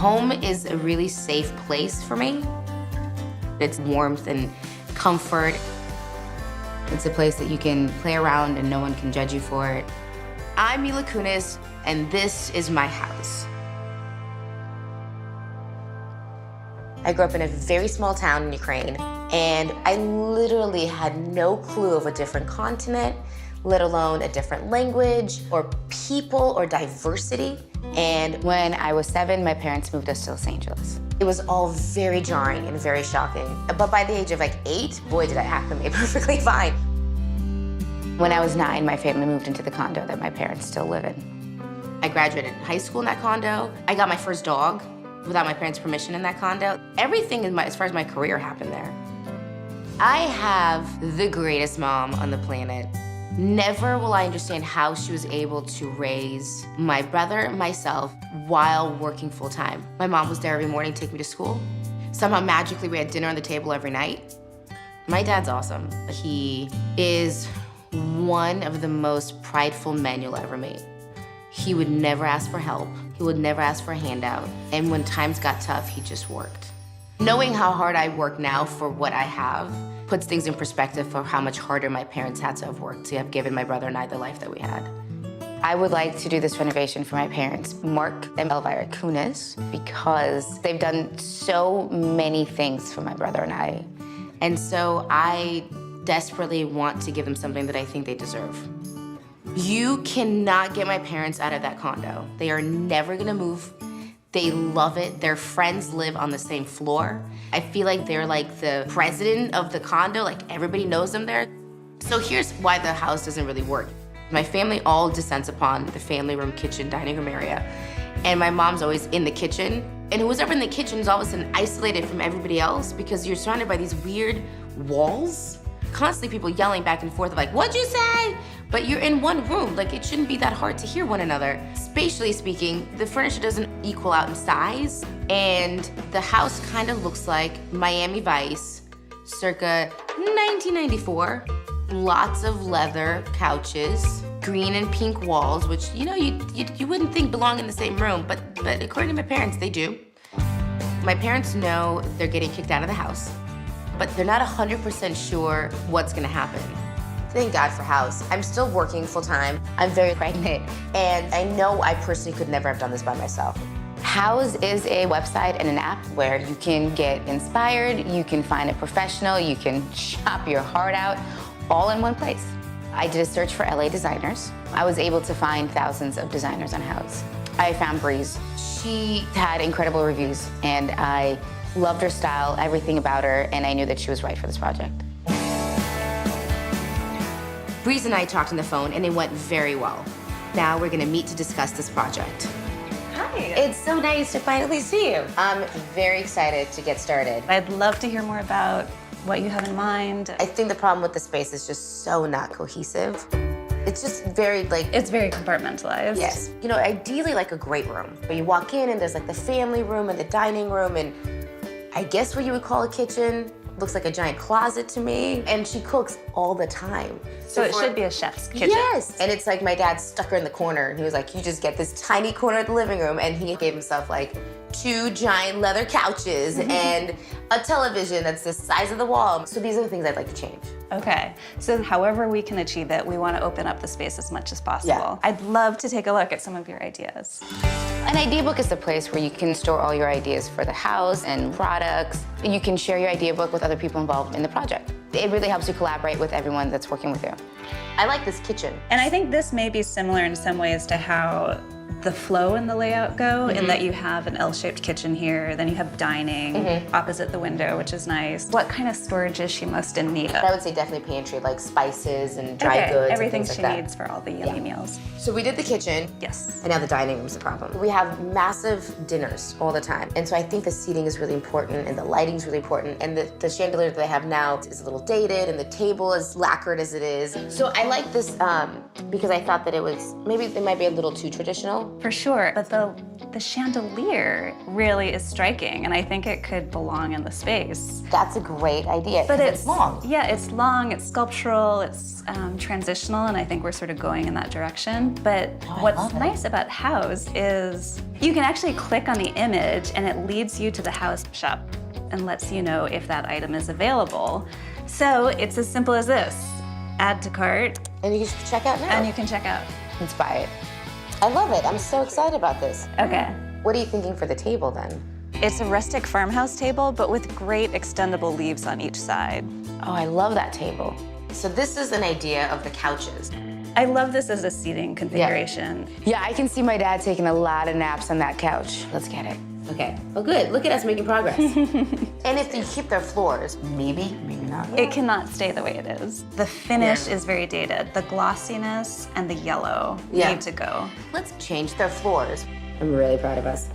Home is a really safe place for me. It's warmth and comfort. It's a place that you can play around and no one can judge you for it. I'm Mila Kunis, and this is my house. I grew up in a very small town in Ukraine, and I literally had no clue of a different continent, let alone a different language, or people, or diversity. And when I was 7, my parents moved us to Los Angeles. It was all very jarring and very shocking. But by the age of like 8, boy, did I acclimate perfectly fine. When I was 9, my family moved into the condo that my parents still live in. I graduated high school in that condo. I got my first dog without my parents' permission in that condo. Everything as far as my career happened there. I have the greatest mom on the planet. Never will I understand how she was able to raise my brother and myself while working full time. My mom was there every morning to take me to school. Somehow magically we had dinner on the table every night. My dad's awesome. He is one of the most prideful men you'll ever meet. He would never ask for help. He would never ask for a handout. And when times got tough, he just worked. Knowing how hard I work now for what I have puts things in perspective for how much harder my parents had to have worked to have given my brother and I the life that we had. I would like to do this renovation for my parents, Mark and Elvira Kunis, because they've done so many things for my brother and I. And so I desperately want to give them something that I think they deserve. You cannot get my parents out of that condo. They are never gonna move. They love it. Their friends live on the same floor. I feel like they're like the president of the condo, like everybody knows them there. So here's why the house doesn't really work. My family all descends upon the family room, kitchen, dining room area. And my mom's always in the kitchen. And who's ever in the kitchen is all of a sudden isolated from everybody else because you're surrounded by these weird walls. Constantly people yelling back and forth like, what'd you say? But you're in one room, like it shouldn't be that hard to hear one another. Spatially speaking, the furniture doesn't equal out in size, and the house kind of looks like Miami Vice, circa 1994. Lots of leather couches, green and pink walls, which you wouldn't think belong in the same room, but according to my parents, they do. My parents know they're getting kicked out of the house, but they're not 100% sure what's gonna happen. Thank God for house. I'm still working full time. I'm very pregnant, and I know I personally could never have done this by myself. House is a website and an app where you can get inspired, you can find a professional, you can shop your heart out, all in one place. I did a search for LA designers. I was able to find thousands of designers on House. I found Breeze. She had incredible reviews, and I loved her style, everything about her, and I knew that she was right for this project. Breeze and I talked on the phone, and it went very well. Now we're gonna meet to discuss this project. Hi. It's so nice to finally see you. I'm very excited to get started. I'd love to hear more about what you have in mind. I think the problem with the space is just so not cohesive. It's just very It's very compartmentalized. Yes. You know, ideally like a great room. But you walk in and there's like the family room and the dining room and I guess what you would call a kitchen. Looks like a giant closet to me. And she cooks all the time. So it should be a chef's kitchen. Yes. And it's like my dad stuck her in the corner and he was like, you just get this tiny corner of the living room. And he gave himself like 2 giant leather couches and a television that's the size of the wall. So these are the things I'd like to change. Okay. So however we can achieve it, we want to open up the space as much as possible. Yeah. I'd love to take a look at some of your ideas. An idea book is the place where you can store all your ideas for the house and products. You can share your idea book with other people involved in the project. It really helps you collaborate with everyone that's working with you. I like this kitchen. And I think this may be similar in some ways to how the flow and the layout go, in that you have an L-shaped kitchen here, then you have dining opposite the window, which is nice. What kind of storage is she most in need of? I would say definitely pantry, like spices and dry goods everything and things she like that. needs for all the yummy meals. So we did the kitchen. Yes. And now the dining room's the problem. We have massive dinners all the time. And so I think the seating is really important and the lighting's really important. And the chandelier that they have now is a little dated and the table is lacquered as it is. So I like this because I thought that it might be a little too traditional. traditional. For sure, but the chandelier really is striking, and I think it could belong in the space. That's a great idea, But it's long. Yeah, it's long, it's sculptural, it's transitional, and I think we're sort of going in that direction. But what's nice about House is you can actually click on the image and it leads you to the House shop and lets you know if that item is available. So it's as simple as this. Add to cart. And you can check out now. And you can check out. Let's buy it. I love it. I'm so excited about this. Okay. What are you thinking for the table then? It's a rustic farmhouse table, but with great extendable leaves on each side. Oh, I love that table. So this is an idea of the couches. I love this as a seating configuration. Yeah, I can see my dad taking a lot of naps on that couch. Let's get it. Okay. Well, good. Look at us making progress. And if you keep their floors, maybe not. It cannot stay the way it is. The finish is very dated. The glossiness and the yellow need to go. Let's change their floors. I'm really proud of us.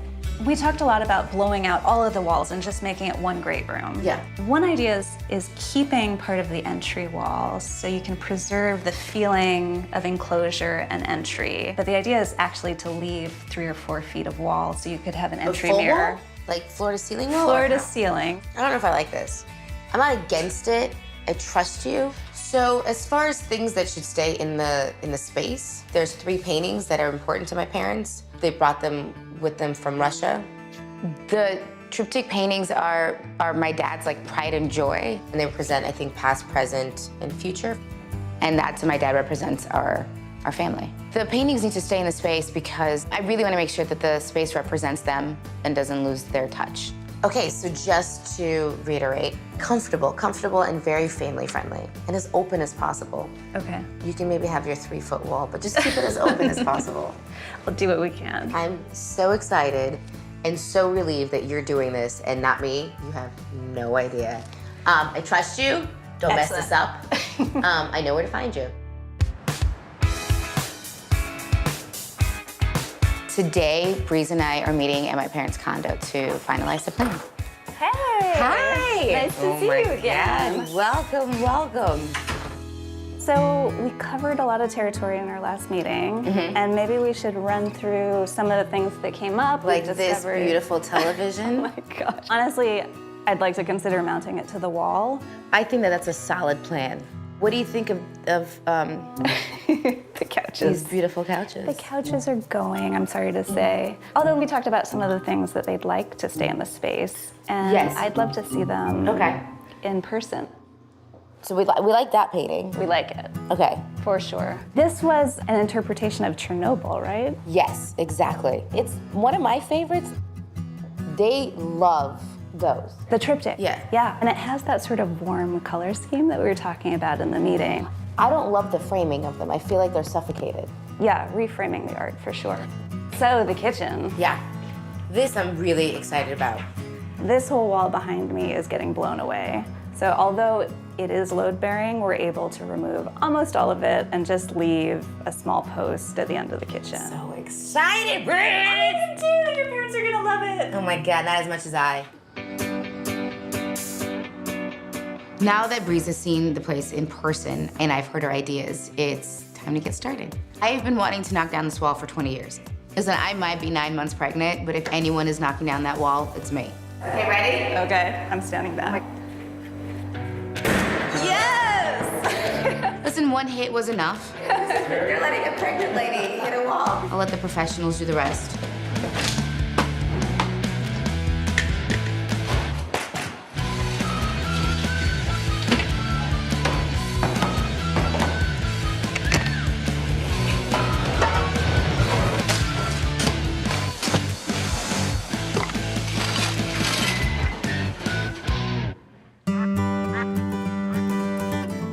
We talked a lot about blowing out all of the walls and just making it one great room. Yeah. One idea is keeping part of the entry walls so you can preserve the feeling of enclosure and entry. But the idea is actually to leave 3 or 4 feet of wall so you could have an entry full mirror. wall? Like floor to ceiling wall? Floor or to no? ceiling. I don't know if I like this. I'm not against it. I trust you. So as far as things that should stay in the space, there's 3 paintings that are important to my parents. They brought them with them from Russia. The triptych paintings are my dad's like pride and joy. And they represent, I think, past, present, and future. And that's my dad represents our family. The paintings need to stay in the space because I really want to make sure that the space represents them and doesn't lose their touch. Okay, so just to reiterate, comfortable and very family friendly and as open as possible. Okay. You can maybe have your 3-foot wall, but just keep it as open as possible. We'll do what we can. I'm so excited and so relieved that you're doing this and not me. You have no idea. I trust you. Don't mess this up. I know where to find you. Today, Breeze and I are meeting at my parents' condo to finalize the plan. Hey! Hi! Nice to see you again. Welcome, welcome. So we covered a lot of territory in our last meeting, and maybe we should run through some of the things that came up. Like this beautiful television. Oh my gosh. Honestly, I'd like to consider mounting it to the wall. I think that that's a solid plan. What do you think of The couches. these beautiful couches? The couches are going, I'm sorry to say. Although we talked about some of the things that they'd like to stay in the space, and Yes. I'd love to see them in person. So we like that painting. We like it, Okay. for sure. This was an interpretation of Chernobyl, right? Yes, exactly. It's one of my favorites. They love those. The triptych. Yeah. Yeah, and it has that sort of warm color scheme that we were talking about in the meeting. I don't love the framing of them. I feel like they're suffocated. Yeah, reframing the art for sure. So the kitchen. Yeah. This I'm really excited about. This whole wall behind me is getting blown away. So although it is load bearing, we're able to remove almost all of it and just leave a small post at the end of the kitchen. So excited, Breeze! I am too! Your parents are gonna love it! Oh my God, not as much as I. Now that Breeze has seen the place in person and I've heard her ideas, it's time to get started. I've been wanting to knock down this wall for 20 years. Listen, I might be 9 months pregnant, but if anyone is knocking down that wall, it's me. Okay, ready? Okay, I'm standing back. Yes! Listen, one hit was enough. You're letting a pregnant lady hit a wall. I'll let the professionals do the rest.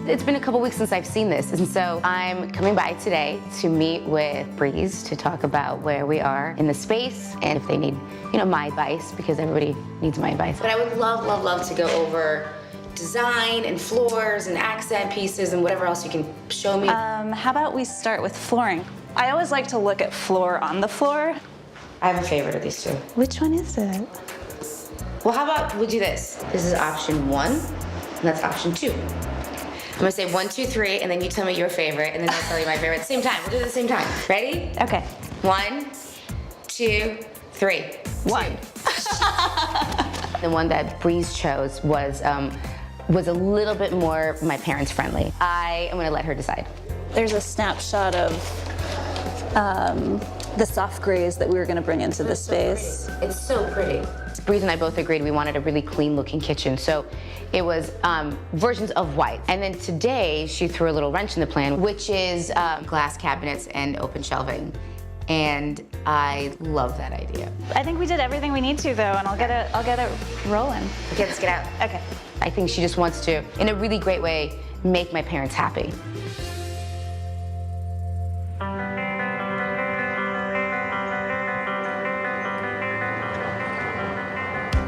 It's been a couple weeks since I've seen this, and so I'm coming by today to meet with Breeze to talk about where we are in the space and if they need, my advice, because everybody needs my advice. But I would love to go over design and floors and accent pieces and whatever else you can show me. How about we start with flooring? I always like to look at floor on the floor. I have a favorite of these two. Which one is it? Well, how about we do this? This is option 1, and that's option 2. I'm gonna say 1, 2, 3, and then you tell me your favorite, and then I'll tell you my favorite at the same time. We'll do it at the same time. Ready? Okay. 1, 2, 3. 1. The one that Breeze chose was a little bit more my parents friendly. I am gonna let her decide. There's a snapshot of the soft grays that we were gonna bring into the space. It's so pretty. Breeze and I both agreed we wanted a really clean looking kitchen, so it was versions of white. And then today she threw a little wrench in the plan, which is glass cabinets and open shelving. And I love that idea. I think we did everything we need to though, and I'll get it rolling. Okay, let's get out. Okay. I think she just wants to, in a really great way, make my parents happy.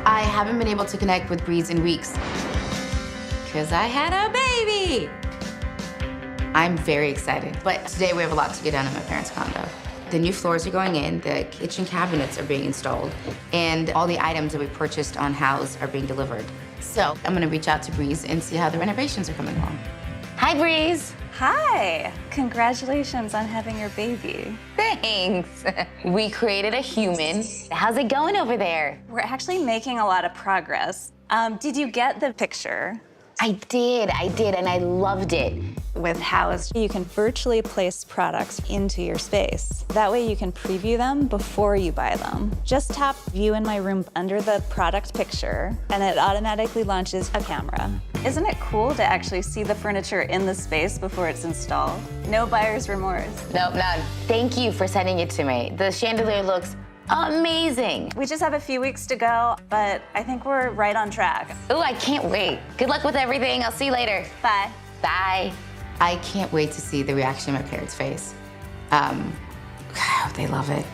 I haven't been able to connect with Breeze in weeks because I had a baby. I'm very excited, but today we have a lot to get done in my parents' condo. The new floors are going in, the kitchen cabinets are being installed, and all the items that we purchased on house are being delivered. So I'm gonna reach out to Breeze and see how the renovations are coming along. Hi, Breeze. Hi. Congratulations on having your baby. Thanks. We created a human. How's it going over there? We're actually making a lot of progress. Did you get the picture? I did, and I loved it. With House, you can virtually place products into your space. That way you can preview them before you buy them. Just tap View in My Room under the product picture, and it automatically launches a camera. Isn't it cool to actually see the furniture in the space before it's installed? No buyer's remorse. Nope, none. Thank you for sending it to me. The chandelier looks amazing. We just have a few weeks to go, but I think we're right on track. Ooh, I can't wait. Good luck with everything. I'll see you later. Bye. Bye. I can't wait to see the reaction on my parents' face. They love it.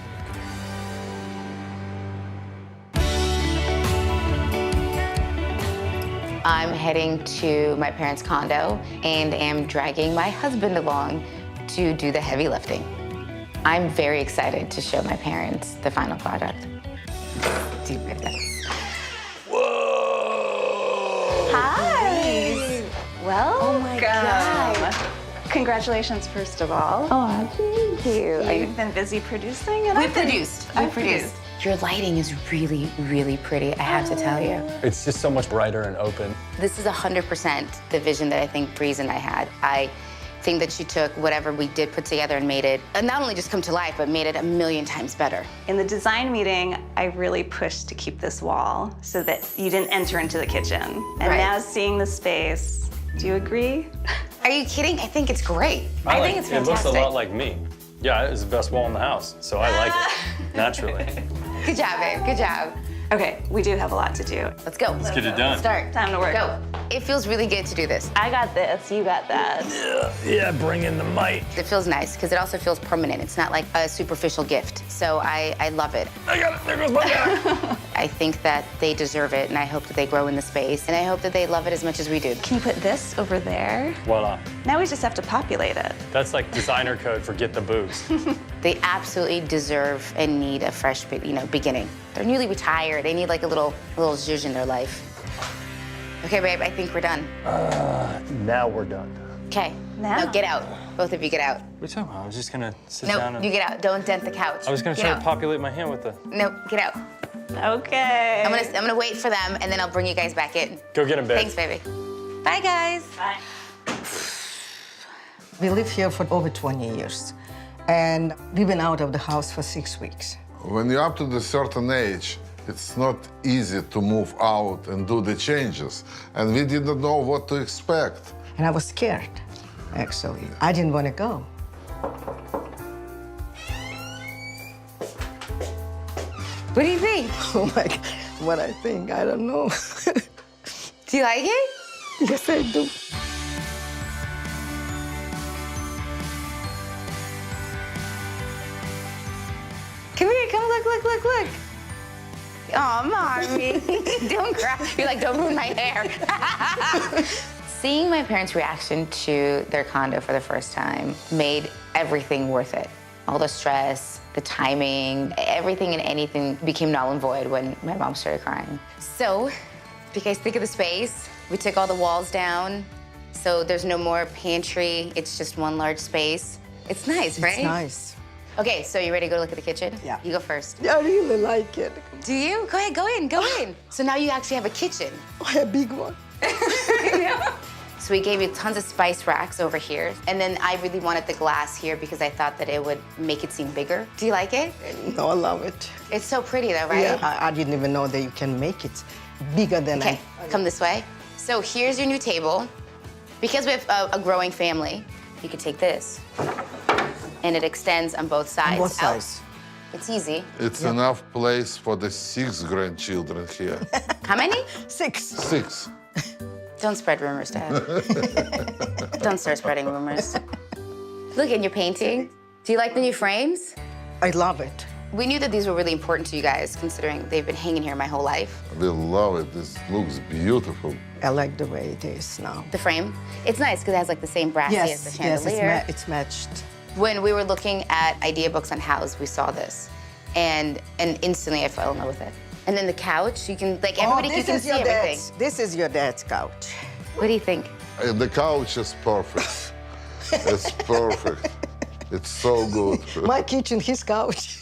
I'm heading to my parents' condo and am dragging my husband along to do the heavy lifting. I'm very excited to show my parents the final product. Do this. Whoa! Hi. Well, Oh my God. Congratulations, first of all. Oh, thank you. You've been busy producing, and We produced. Your lighting is really, really pretty, I have to tell you. It's just so much brighter and open. This is 100% the vision that I think Breeze and I had. I think that she took whatever we did put together and made it, not only just come to life, but made it a million times better. In the design meeting, I really pushed to keep this wall so that you didn't enter into the kitchen. And Right. now seeing the space, do you agree? Are you kidding? I think it's great. I think it's It looks fantastic. a lot like me. Yeah, it's the best wall in the house, so I like it, naturally. Good job, babe, good job. Okay, we do have a lot to do. Let's go. Let's get it done. Start. Time to work. Go. It feels really good to do this. I got this, you got that. Yeah, bring in the mic. It feels nice because it also feels permanent. It's not like a superficial gift. So I love it. I got it, there goes my guy. I think that they deserve it, and I hope that they grow in the space, and I hope that they love it as much as we do. Can you put this over there? Voila. Now we just have to populate it. That's like designer code for get the boobs. They absolutely deserve and need a fresh, beginning. They're newly retired. They need like a little zhuzh in their life. Okay, babe, I think we're done. Now we're done. Okay. Now? No, get out. Both of you get out. What are you talking about? I was just gonna sit down No, and... you get out. Don't dent the couch. I was gonna Get try out. to populate my hand with the... No, get out. Okay. I'm gonna wait for them, and then I'll bring you guys back in. Go get him, babe. Thanks, baby. Bye, guys. Bye. We live here for over 20 years, and we've been out of the house for 6 weeks. When you're up to a certain age, it's not easy to move out and do the changes. And we didn't know what to expect. And I was scared, actually. I didn't want to go. What do you think? Oh my God, what I think, I don't know. Do you like it? Yes, I do. Come here, come look. Oh, mommy, don't cry. You're like, don't ruin my hair. Seeing my parents' reaction to their condo for the first time made everything worth it. All the stress, the timing, everything and anything became null and void when my mom started crying. So, if you guys think of the space, we took all the walls down, so there's no more pantry. It's just one large space. It's nice, right? It's nice. Okay, so you ready to go look at the kitchen? Yeah. You go first. I really like it. Do you? Go ahead, go in, go in. So now you actually have a kitchen. A big one. So we gave you tons of spice racks over here. And then I really wanted the glass here because I thought that it would make it seem bigger. Do you like it? No, I love it. It's so pretty though, right? Yeah, I didn't even know that you can make it bigger than Okay, come this way. So here's your new table. Because we have a growing family, you could take this. And it extends on both sides. both out. sides. It's easy. It's enough place for the 6 grandchildren here. How many? 6. 6. Don't spread rumors, Dad. Don't start spreading rumors. Look, and you're painting. Do you like the new frames? I love it. We knew that these were really important to you guys, considering they've been hanging here my whole life. We love it. This looks beautiful. I like the way it is now. The frame, it's nice because it has like the same brassy as the chandelier. It's matched. When we were looking at idea books on house, we saw this, and instantly I fell in love with it. And then the couch, you can like everybody can see everything. This is your dad's couch. What do you think? The couch is perfect. It's perfect. It's so good. My kitchen, his couch.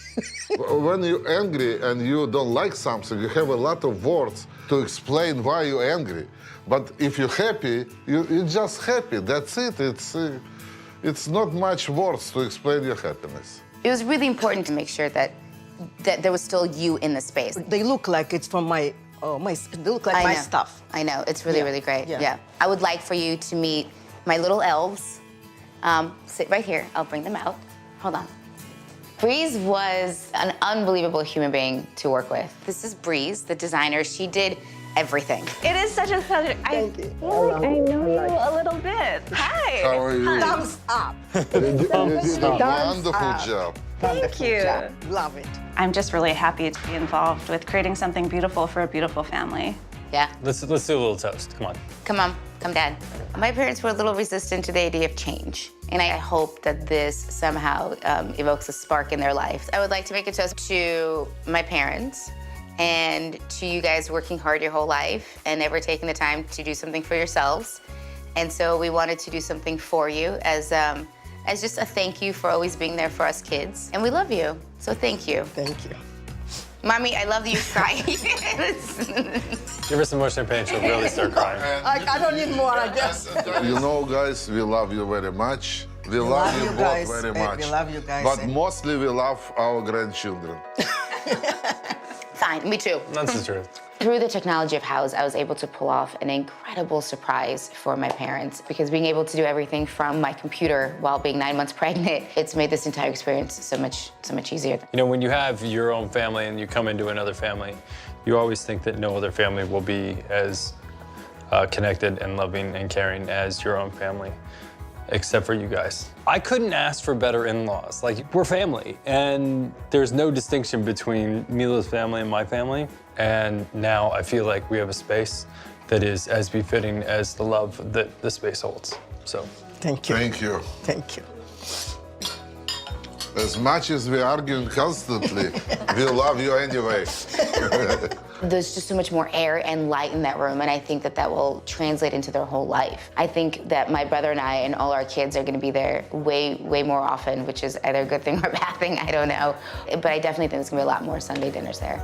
When you're angry and you don't like something, you have a lot of words to explain why you're angry. But if you're happy, you're just happy. That's it. It's not much words to explain your happiness. It was really important to make sure that there was still you in the space. They look like it's from my they look like my know. stuff. I know, it's really, Yeah, really great. yeah. Yeah. I would like for you to meet my little elves. Sit right here, I'll bring them out. Hold on. Breeze was an unbelievable human being to work with. This is Breeze, the designer. She did everything. It is such a pleasure. Thank you. I know you a little bit. Hi. How are you? Thumbs up. You did a wonderful up. job. Wonderful you. job. Love it. I'm just really happy to be involved with creating something beautiful for a beautiful family. Yeah. Let's do a little toast. Come on. Come, Dad. My parents were a little resistant to the idea of change, and I hope that this somehow evokes a spark in their life. I would like to make a toast to my parents and to you guys working hard your whole life and never taking the time to do something for yourselves. And so we wanted to do something for you as just a thank you for always being there for us kids. And we love you, so thank you. Thank you. Mommy, I love that you're crying. Give her some more champagne, she'll really start crying. I don't need more, I guess. You know, guys, we love you very much. We love you both guys. very We much. love you guys. But mostly we love our grandchildren. Fine, me too. That's the truth. Through the technology of House, I was able to pull off an incredible surprise for my parents because being able to do everything from my computer while being 9 months pregnant, it's made this entire experience so much easier. You know, when you have your own family and you come into another family, you always think that no other family will be as connected and loving and caring as your own family, except for you guys. I couldn't ask for better in-laws. Like, we're family, and there's no distinction between Mila's family and my family. And now I feel like we have a space that is as befitting as the love that the space holds. So, Thank you. Thank you. Thank you. As much as we're arguing constantly, we love you anyway. There's just so much more air and light in that room, and I think that that will translate into their whole life. I think that my brother and I and all our kids are gonna be there way more often, which is either a good thing or a bad thing, I don't know. But I definitely think there's gonna be a lot more Sunday dinners there.